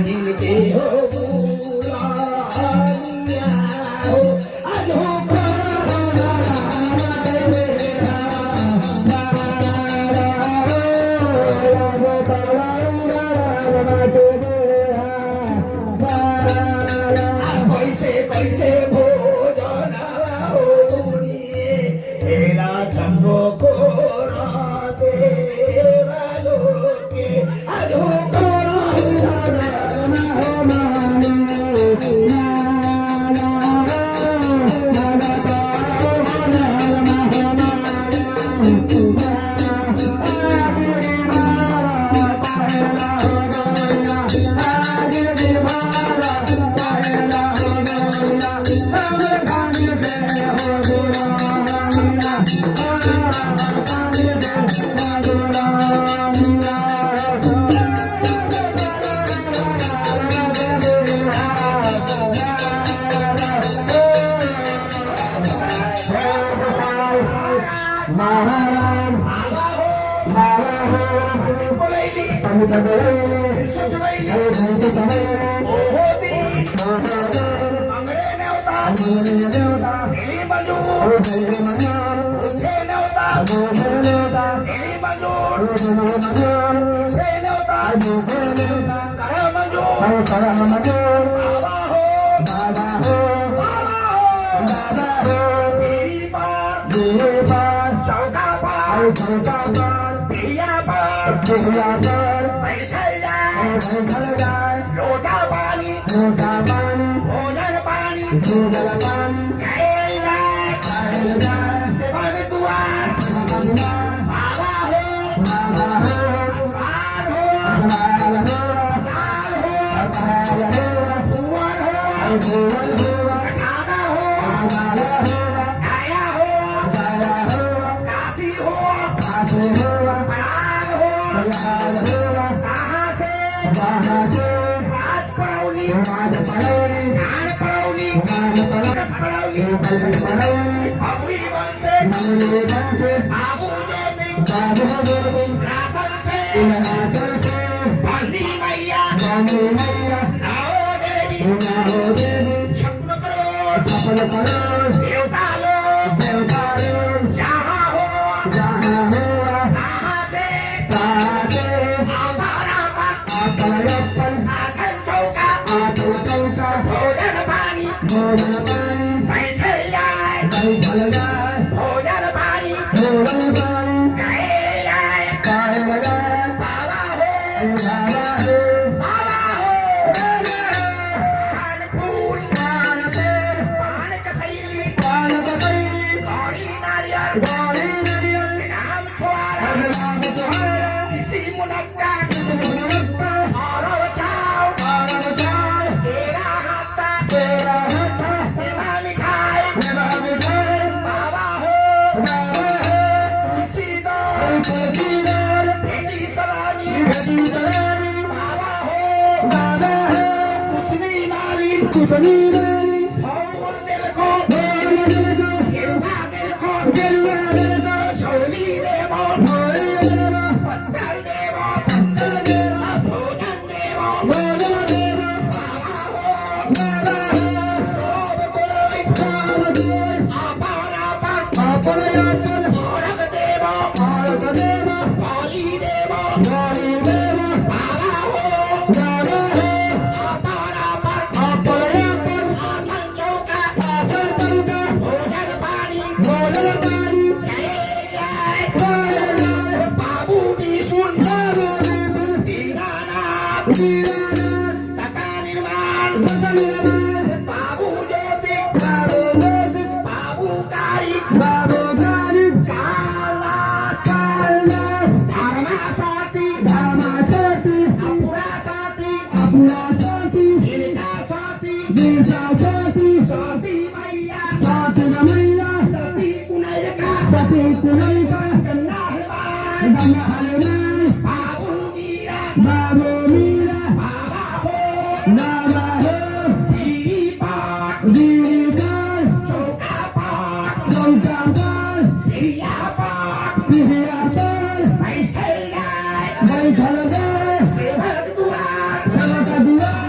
जिनके हो बुलानिया हो अजो कैसे भोजन होनिए एला चंद्रो को देवलोके अजो Hãy subscribe cho kênh Ghiền Mì Gõ để không bỏ lỡ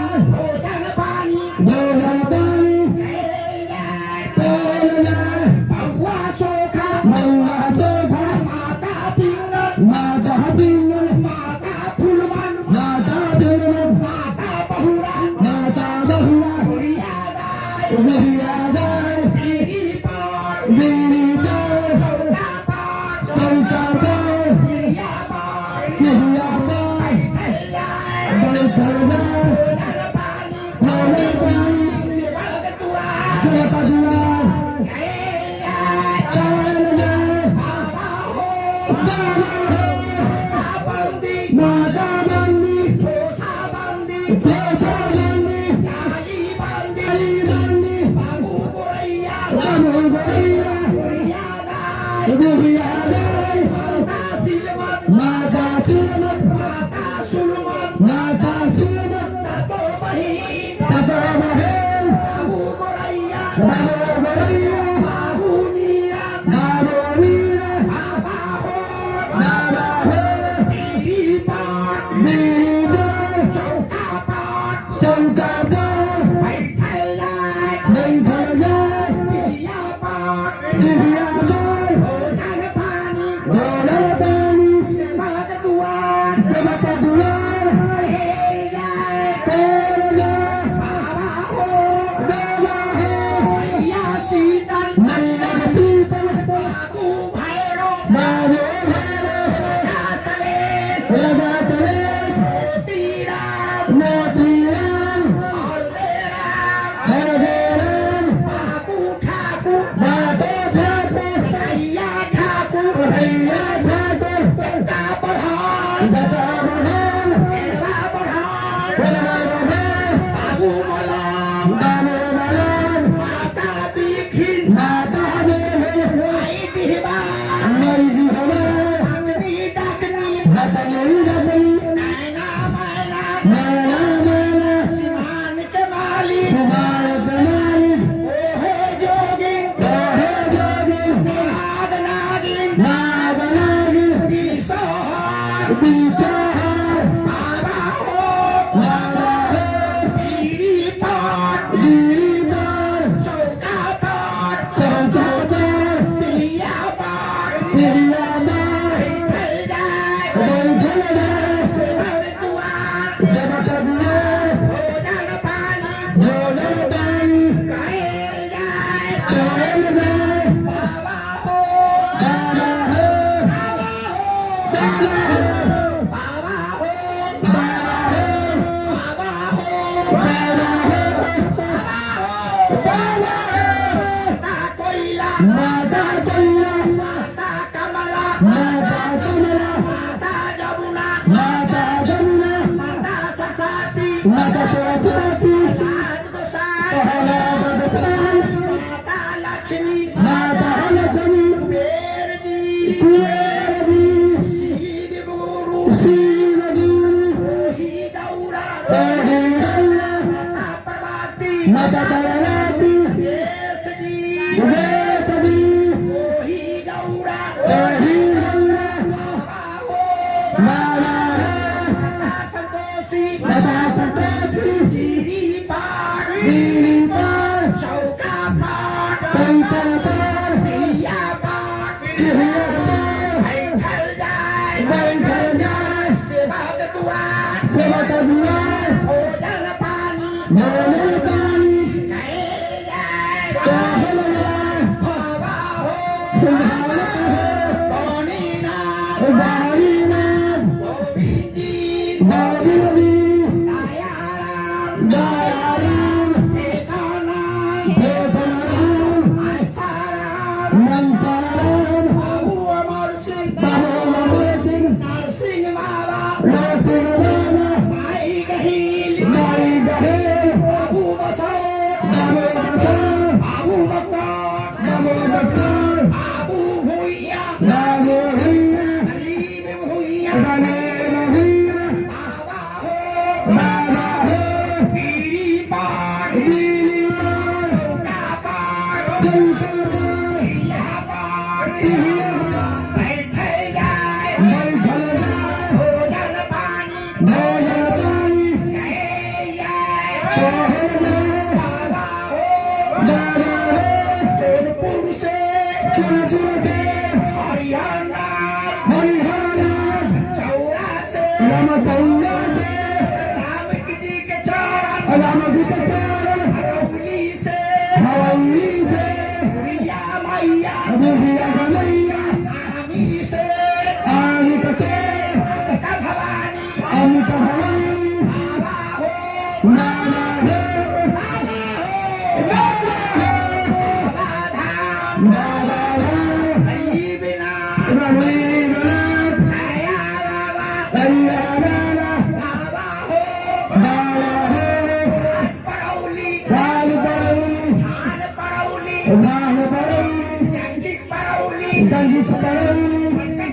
पंडित पडवली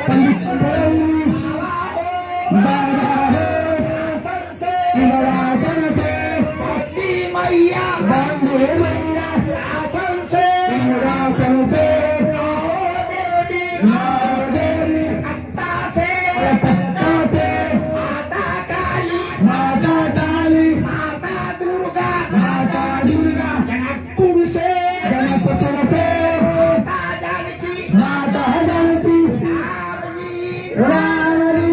पंडित पडवली बाबा हो संसे मैया बांधे मैया संसे संसे देवी अत्ता से माता काली माता दुर्गा जनकपुर से माता जानकी राम जी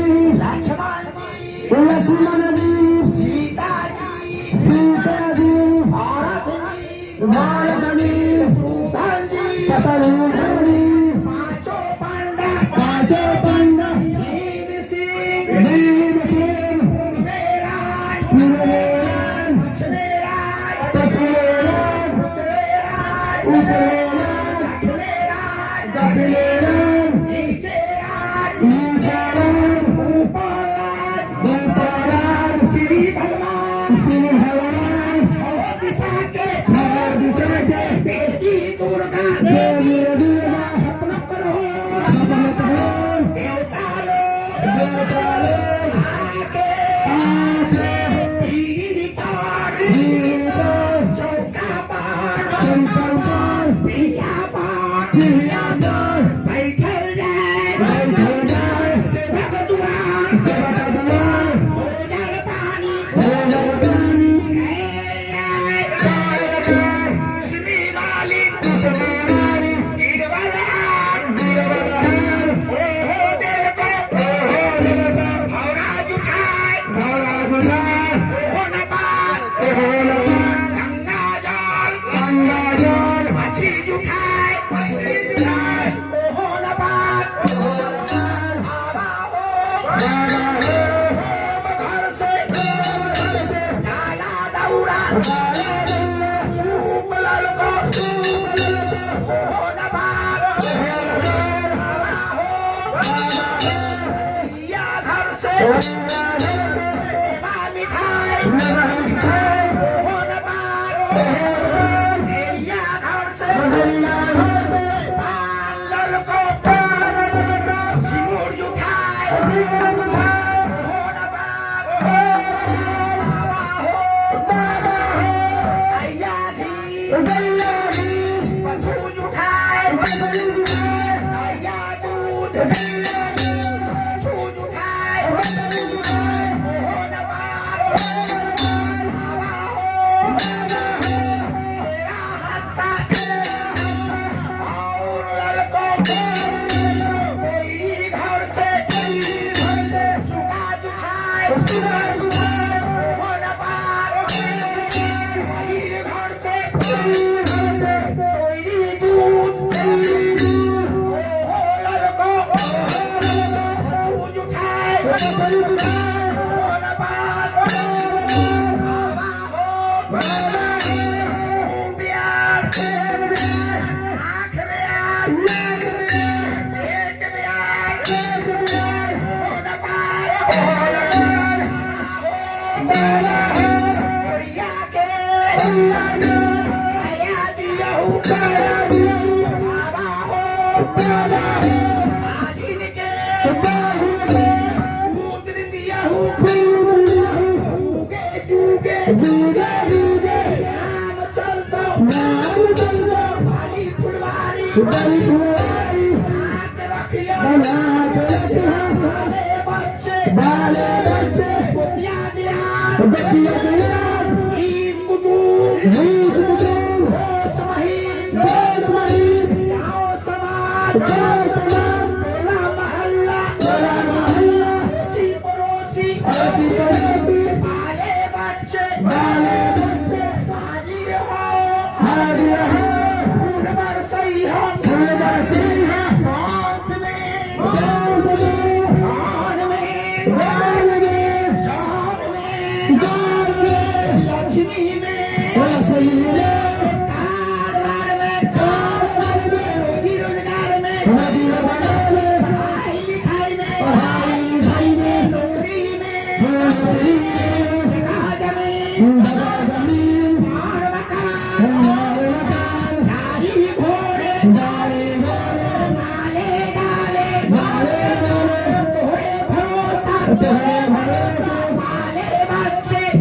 लक्ष्मण जी सीता जी भारत जी पतंजलि पांचों पांडव भीम सिंह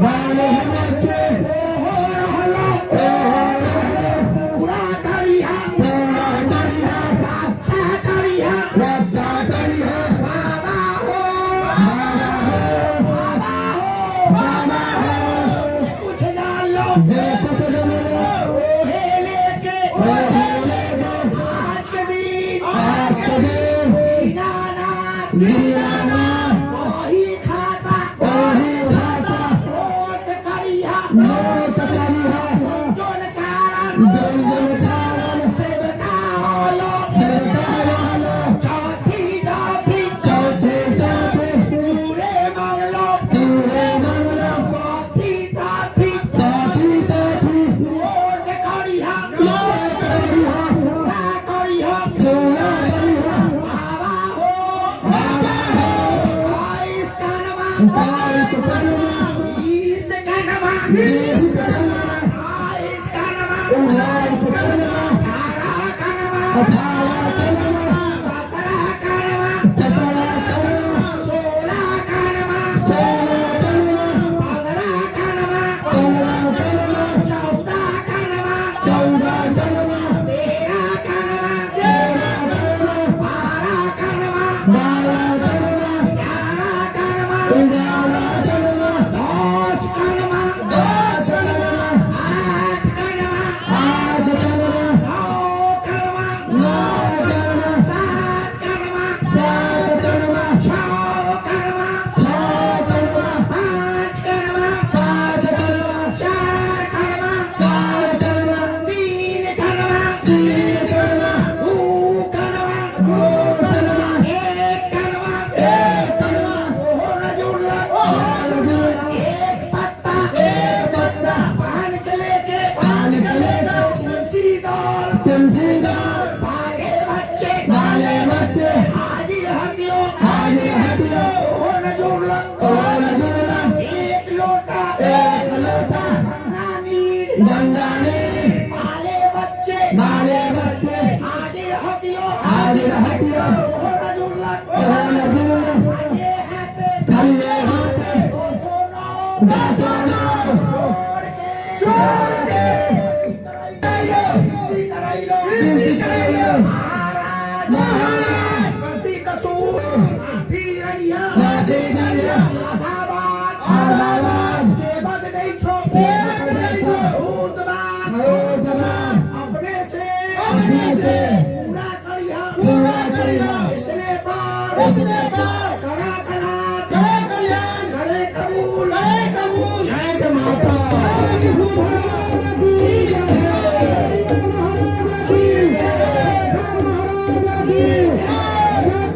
बाले बच्चे हो रहलो पूरा करिहा रक्षा करिहा बाबा हो कुछ जान लो ओहे लेके आज के दिन दीनानाथ वही खाता वोट करिहा जोन कारण सेवका होलो चौथी जाति पूरे मंगलो चौथी जाति वोट करिहा पूरा करिहा बाबा हो आइस कानमा आइस कानमा आइस कानमा थारा कानमा सतरा कानमा 16 कानमा 15 कानमा 14 कानमा 13 कानमा 12 कानमा 11 कानमा 10 कानमा 8 कानमा 9 कानमा 7 कानमा 6 कानमा 5 कानमा 4 कानमा 3 कानमा 2 कानमा 1 कानमा एक पत्ता पान के लेके तुलसी दाल भागे बच्चे हाजिर हटियो हो नजूर एक लोटा गंगा नीर माले बच्चे हाजिर हटियो हो नजूर ये हाथे सोनो छोड़ के महाराज गलती कसूर माफी रहिया आधाबाद सेवक नहीं छो भूतबान अपने से पूरा करिया इतने पार करा जय कल्याण करे कबूल जय माता Yeah.